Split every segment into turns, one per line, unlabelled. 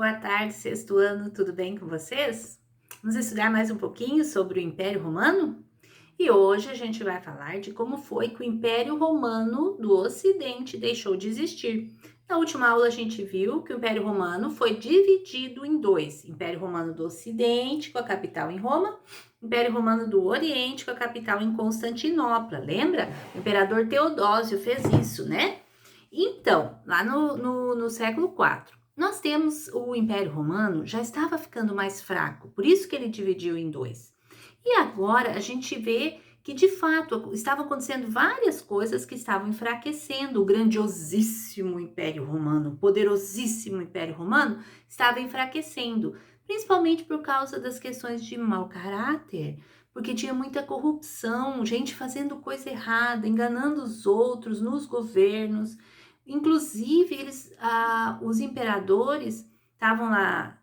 Boa tarde, sexto ano, tudo bem com vocês? Vamos estudar mais um pouquinho sobre o Império Romano? E hoje a gente vai falar de como foi que o Império Romano do Ocidente deixou de existir. Na última aula a gente viu que o Império Romano foi dividido em dois: Império Romano do Ocidente, com a capital em Roma, Império Romano do Oriente, com a capital em Constantinopla. Lembra? O imperador Teodósio fez isso, né? Então, lá no século IV, nós temos o Império Romano já estava ficando mais fraco, por isso que ele dividiu em dois. E agora a gente vê que de fato estavam acontecendo várias coisas que estavam enfraquecendo o grandiosíssimo Império Romano, o poderosíssimo Império Romano estava enfraquecendo, principalmente por causa das questões de mau caráter, porque tinha muita corrupção, gente fazendo coisa errada, enganando os outros nos governos. Inclusive, os imperadores estavam lá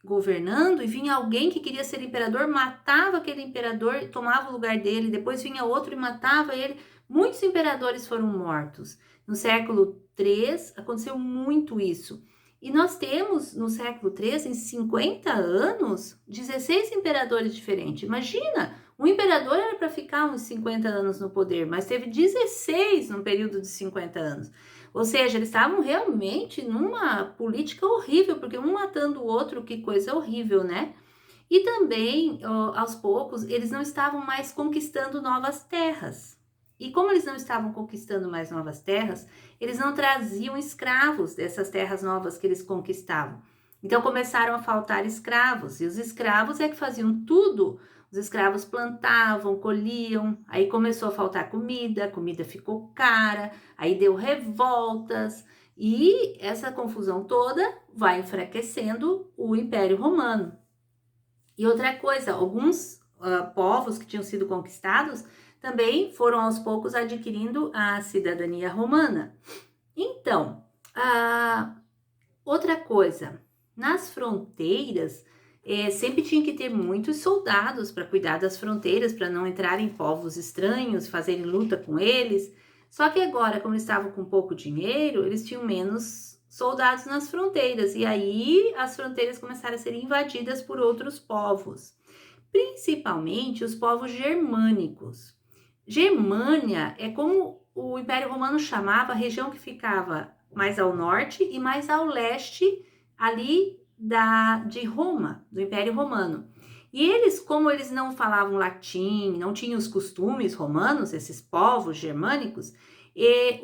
governando e vinha alguém que queria ser imperador, matava aquele imperador, tomava o lugar dele, depois vinha outro e matava ele. Muitos imperadores foram mortos. No século III aconteceu muito isso. E nós temos no século III, em 50 anos, 16 imperadores diferentes. Imagina, um imperador era para ficar uns 50 anos no poder, mas teve 16 no período de 50 anos. Ou seja, eles estavam realmente numa política horrível, porque um matando o outro, que coisa horrível, né? E também, aos poucos, eles não estavam mais conquistando novas terras. E como eles não estavam conquistando mais novas terras, eles não traziam escravos dessas terras novas que eles conquistavam. Então começaram a faltar escravos, e os escravos é que faziam tudo. Os escravos plantavam, colhiam, aí começou a faltar comida, a comida ficou cara, aí deu revoltas, e essa confusão toda vai enfraquecendo o Império Romano. E outra coisa, alguns povos que tinham sido conquistados também foram aos poucos adquirindo a cidadania romana. Então, outra coisa, nas fronteiras, sempre tinha que ter muitos soldados para cuidar das fronteiras, para não entrarem povos estranhos, fazerem luta com eles. Só que agora, como eles estavam com pouco dinheiro, eles tinham menos soldados nas fronteiras, e aí as fronteiras começaram a ser invadidas por outros povos, principalmente os povos germânicos. Germânia é como o Império Romano chamava a região que ficava mais ao norte e mais ao leste ali de Roma, do Império Romano. E eles, como eles não falavam latim, não tinham os costumes romanos, esses povos germânicos, e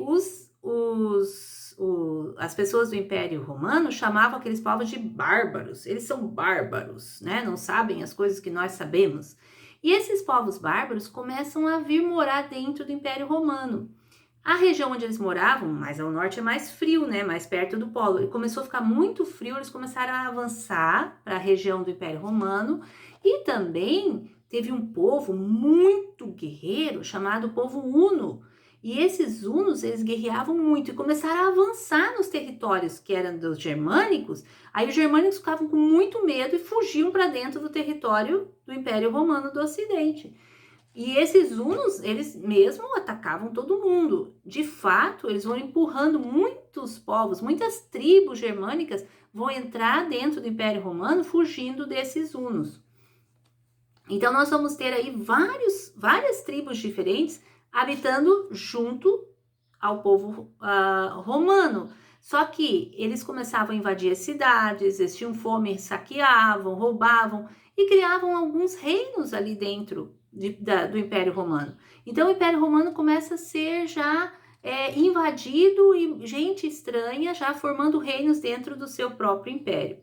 as pessoas do Império Romano chamavam aqueles povos de bárbaros. Eles são bárbaros, né? Não sabem as coisas que nós sabemos. E esses povos bárbaros começam a vir morar dentro do Império Romano. A região onde eles moravam, mais ao norte, é mais frio, né? Mais perto do polo. E começou a ficar muito frio, eles começaram a avançar para a região do Império Romano. E também teve um povo muito guerreiro chamado povo Huno. E esses hunos, eles guerreavam muito e começaram a avançar nos territórios que eram dos germânicos. Aí os germânicos ficavam com muito medo e fugiam para dentro do território do Império Romano do Ocidente. E esses hunos, eles mesmo atacavam todo mundo. De fato, eles vão empurrando muitos povos, muitas tribos germânicas vão entrar dentro do Império Romano fugindo desses hunos. Então, nós vamos ter aí várias tribos diferentes habitando junto ao povo romano. Só que eles começavam a invadir as cidades, eles tinham fome, saqueavam, roubavam e criavam alguns reinos ali dentro do Império Romano. Então, o Império Romano começa a ser já invadido e gente estranha já formando reinos dentro do seu próprio império.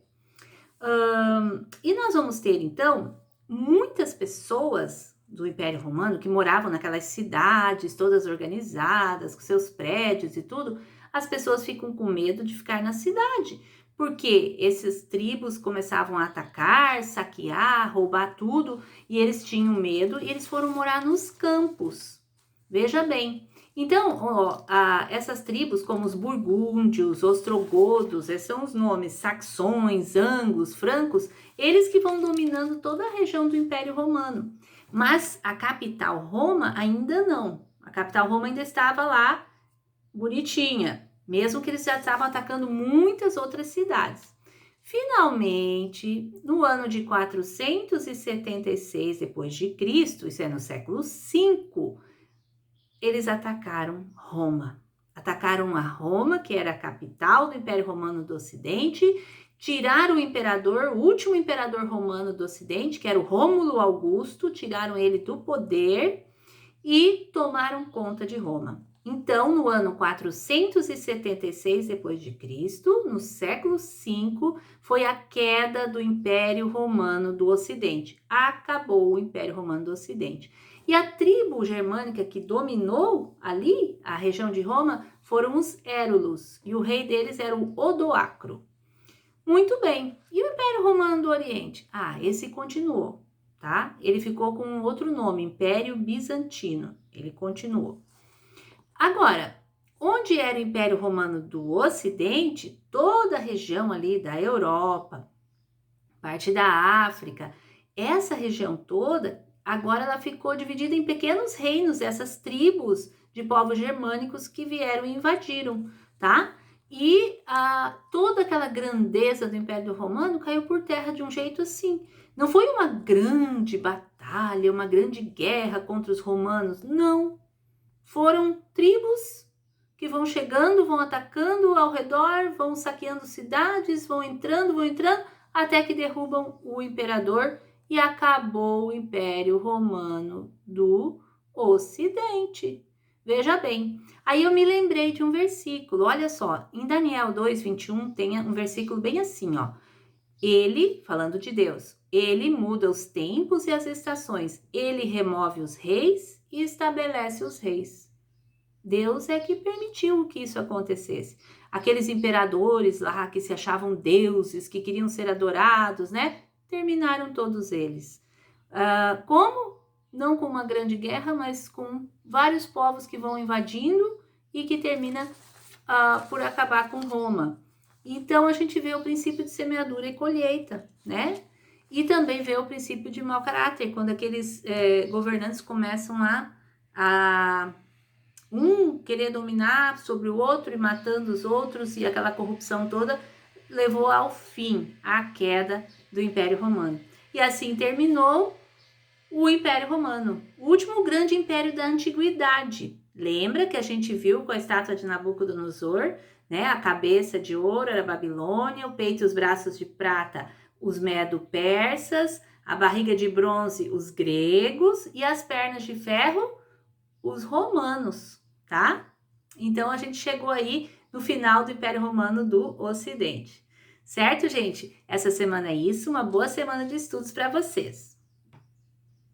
E nós vamos ter, então, muitas pessoas do Império Romano que moravam naquelas cidades todas organizadas, com seus prédios e tudo. As pessoas ficam com medo de ficar na cidade, porque essas tribos começavam a atacar, saquear, roubar tudo, e eles tinham medo e eles foram morar nos campos. Veja bem. Então, essas tribos, como os burgúndios, ostrogodos, esses são os nomes, saxões, anglos, francos, eles que vão dominando toda a região do Império Romano. Mas a capital Roma ainda não. A capital Roma ainda estava lá bonitinha, mesmo que eles já estavam atacando muitas outras cidades. Finalmente, no ano de 476 depois de Cristo, isso é no século V, eles atacaram Roma. Atacaram a Roma, que era a capital do Império Romano do Ocidente, tiraram o imperador, o último imperador romano do Ocidente, que era o Rômulo Augusto, tiraram ele do poder e tomaram conta de Roma. Então, no ano 476 depois de Cristo, no século V, foi a queda do Império Romano do Ocidente. Acabou o Império Romano do Ocidente. E a tribo germânica que dominou ali a região de Roma foram os Érulos, e o rei deles era o Odoacro. Muito bem. E o Império Romano do Oriente? Esse continuou, tá? Ele ficou com um outro nome, Império Bizantino. Ele continuou. Agora, onde era o Império Romano do Ocidente, toda a região ali da Europa, parte da África, essa região toda, agora ela ficou dividida em pequenos reinos, essas tribos de povos germânicos que vieram e invadiram, tá? E toda aquela grandeza do Império Romano caiu por terra de um jeito assim. Não foi uma grande batalha, uma grande guerra contra os romanos, não. Foram tribos que vão chegando, vão atacando ao redor, vão saqueando cidades, vão entrando, até que derrubam o imperador e acabou o Império Romano do Ocidente. Veja bem, aí eu me lembrei de um versículo, olha só, em Daniel 2:21 tem um versículo bem assim, ó. Ele, falando de Deus, ele muda os tempos e as estações, ele remove os reis e estabelece os reis. Deus é que permitiu que isso acontecesse. Aqueles imperadores lá que se achavam deuses, que queriam ser adorados, né? Terminaram todos eles. Como? Não com uma grande guerra, mas com vários povos que vão invadindo e que termina por acabar com Roma. Então, a gente vê o princípio de semeadura e colheita, né? E também vê o princípio de mau caráter, quando aqueles governantes começam a querer dominar sobre o outro e matando os outros, e aquela corrupção toda levou ao fim, à queda do Império Romano. E assim terminou o Império Romano, o último grande império da antiguidade. Lembra que a gente viu com a estátua de Nabucodonosor, né? A cabeça de ouro era a Babilônia, o peito e os braços de prata, os medo-persas, a barriga de bronze, os gregos, e as pernas de ferro, os romanos, tá? Então, a gente chegou aí no final do Império Romano do Ocidente. Certo, gente? Essa semana é isso. Uma boa semana de estudos para vocês.